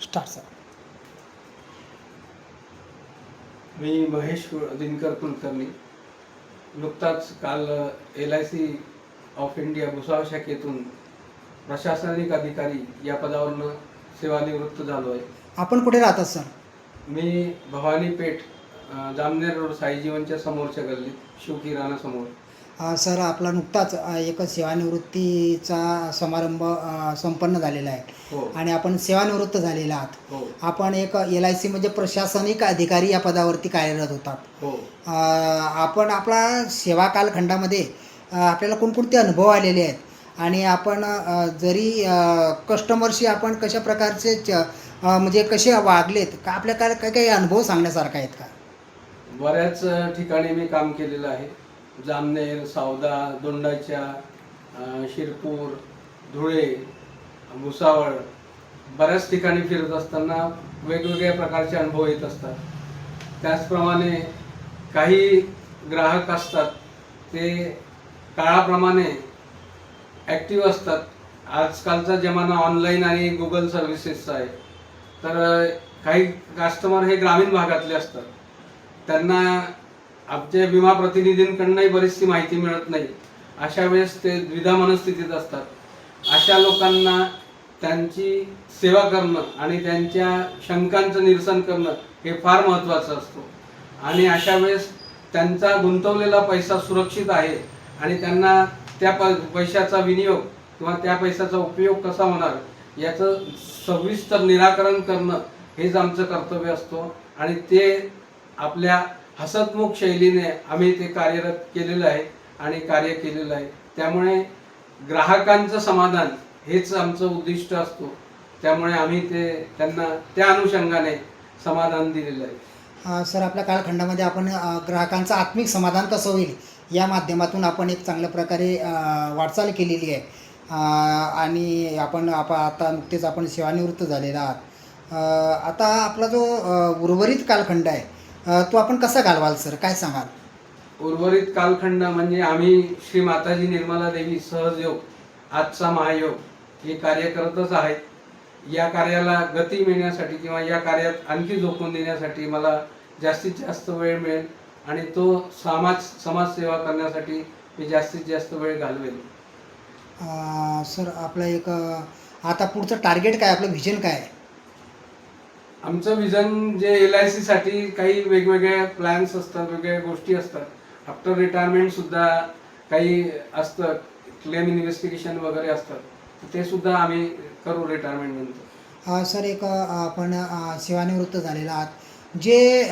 Start sir. मी महेश दिनकर कुलकर्णी. नुकताच काल LIC ऑफ इंडिया भुसावळ शाखेतून प्रशासनिक अधिकारी या पदावरनं सेवानिवृत्त झालो आहे. आपण कुठे राहतात सर? मी भवानी पेठ जामनेर रोड साईजीवनच्या समोरच्या गल्लीत शिवकिराणा समोर. सर आपला नुकताच एक सेवानिवृत्तीचा समारंभ संपन्न झालेला आहे. हो आणि आपण सेवानिवृत्त झालेला आहात. हो आपण एक LIC म्हणजे प्रशासनिक अधिकारी या पदावरती कार्यरत होतात. हो. आपण आपला सेवा कालखंडामध्ये आपल्याला कोणकोणते अनुभव आलेले आहेत आणि आपण जरी कस्टमरशी आपण कशा प्रकारचे म्हणजे कसे वागलेत का, आपल्या काय काही काही अनुभव सांगण्यासारखा आहेत का? बऱ्याच ठिकाणी मी काम केलेलं आहे. जामनेर, सावदा, दोंडाच्या, शिरपूर, धुळे, भुसावळ बऱ्याच ठिकाणी फिरत असताना वेगवेगळ्या प्रकारचे अनुभव येत असतात. त्याचप्रमाणे काही ग्राहक असतात ते काळाप्रमाणे ॲक्टिव्ह असतात. आजकालचा जमाना ऑनलाईन आणि गुगल सर्व्हिसेसचा आहे. तर काही कस्टमर हे ग्रामीण भागातले असतात. त्यांना आमच्या विमा प्रतिनिधींकडूनही बरीचशी माहिती मिळत नाही. अशा वेळेस ते द्विधा मनस्थितीत असतात. अशा लोकांना त्यांची सेवा करणं आणि त्यांच्या शंकांचं निरसन करणं हे फार महत्त्वाचं असतं. आणि अशा वेळेस त्यांचा गुंतवलेला पैसा सुरक्षित आहे आणि त्यांना त्या पैशाचा विनियोग किंवा त्या पैशाचा उपयोग कसा होणार याचं सविस्तर निराकरण करणं हेच आमचं कर्तव्य असतो. आणि ते आपल्या हसतमुख शैलीने आम्ही ते कार्यरत केलेलं आहे आणि कार्य केलेलं आहे. त्यामुळे ग्राहकांचं समाधान हेच आमचं उद्दिष्ट असतो. त्यामुळे आम्ही ते त्यांना त्या अनुषंगाने समाधान दिलेलं आहे. सर आपल्या कालखंडामध्ये आपण ग्राहकांचं आत्मिक समाधान कसं होईल या माध्यमातून आपण एक चांगल्या प्रकारे वाटचाल केलेली आहे. आणि आपण आता नुकतेच आपण सेवानिवृत्त झालेला आहात. आता आपला जो उर्वरित कालखंड आहे तो आपण कसा घालवाल सर, काय सांगाल? उर्वरित कालखंड म्हणजे आम्ही श्री माताजी निर्मला देवी सहजयोग आजचा महायोग हे कार्य करतच आहेत. या कार्याला गती मिळण्यासाठी किंवा या कार्यात आणखी झोकून देण्यासाठी मला जास्तीत जास्त वेळ मिळेल आणि तो समाजसेवा करण्यासाठी मी जास्तीत जास्त वेळ घालवेल. सर आपलं एक आता पुढचं टार्गेट काय, आपलं व्हिजन काय आहे? आमचं विजन जे LIC साठी काही वेगवेगळे प्लॅन्स असतात, वेगवेगळ्या गोष्टी असतात. आफ्टर रिटायरमेंट सुद्धा काही असतं, क्लेम इन्व्हेस्टिगेशन वगैरे असतात. ते सुद्धा आम्ही करू रिटायरमेंट नंतर. सर एक आपण सेवानिवृत्त झालेला आहात. जे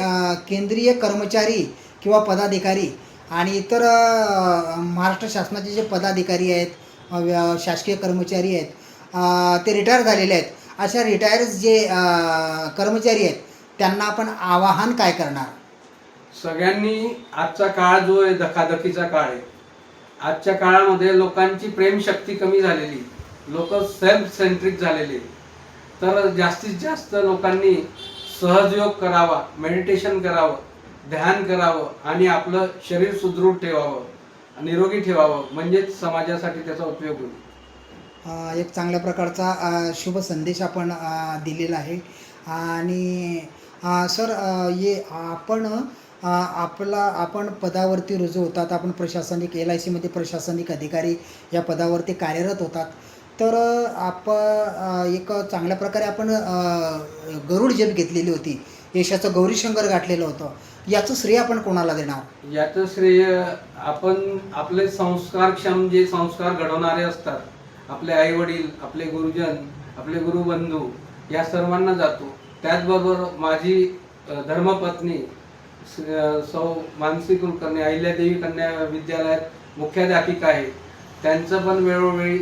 केंद्रीय कर्मचारी किंवा पदाधिकारी आणि इतर महाराष्ट्र शासनाचे जे पदाधिकारी आहेत, शासकीय कर्मचारी आहेत, ते रिटायर झालेले आहेत. अशा रिटायर्स जे कर्मचारी आहेत त्यांना आपण आवाहन काय करणार? सगळ्यांनी आजचा काळ जो आहे धकाधकीचा काळ आहे. आजच्या काळामध्ये लोकांची प्रेमशक्ती कमी झालेली, लोक सेल्फ सेंट्रिक झालेले. तर जास्तीत जास्त लोकांनी सहजयोग करावा, मेडिटेशन करावं, ध्यान करावं आणि आपलं शरीर सुदृढ ठेवावं, निरोगी ठेवावं, म्हणजेच समाजासाठी त्याचा उपयोग होईल. एक चांगल्या प्रकारचा शुभ संदेश आपण दिलेला आहे. आणि सर आपण पदावरती रुजू होतात, आपण प्रशासनिक LIC मध्ये प्रशासनिक अधिकारी या पदावरती कार्यरत होतात. तर एक चांगल्या प्रकारे आपण गरुड झेप घेतलेली होती, यशाचं गौरीशंकर गाठलेलं होतं. याचं श्रेय आपण कोणाला देणार? याचं श्रेय आपण आपले संस्कारक्षम जे संस्कार घडवणारे असतात, आपले आई वडील, आपले गुरुजन, आपले गुरुबंधू या सर्वांना जातो. त्याचबरोबर माझी धर्मपत्नी सौ मानसी कुलकर्णी अहिल्यादेवी कन्या विद्यालयात मुख्याध्यापिका आहे. त्यांचं पण वेळोवेळी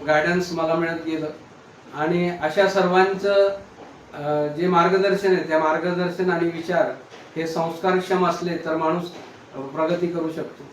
गायडन्स मला मिळत गेलं. आणि अशा सर्वांचं जे मार्गदर्शन आहे त्या मार्गदर्शन आणि विचार हे संस्कारक्षम असले तर माणूस प्रगती करू शकतो.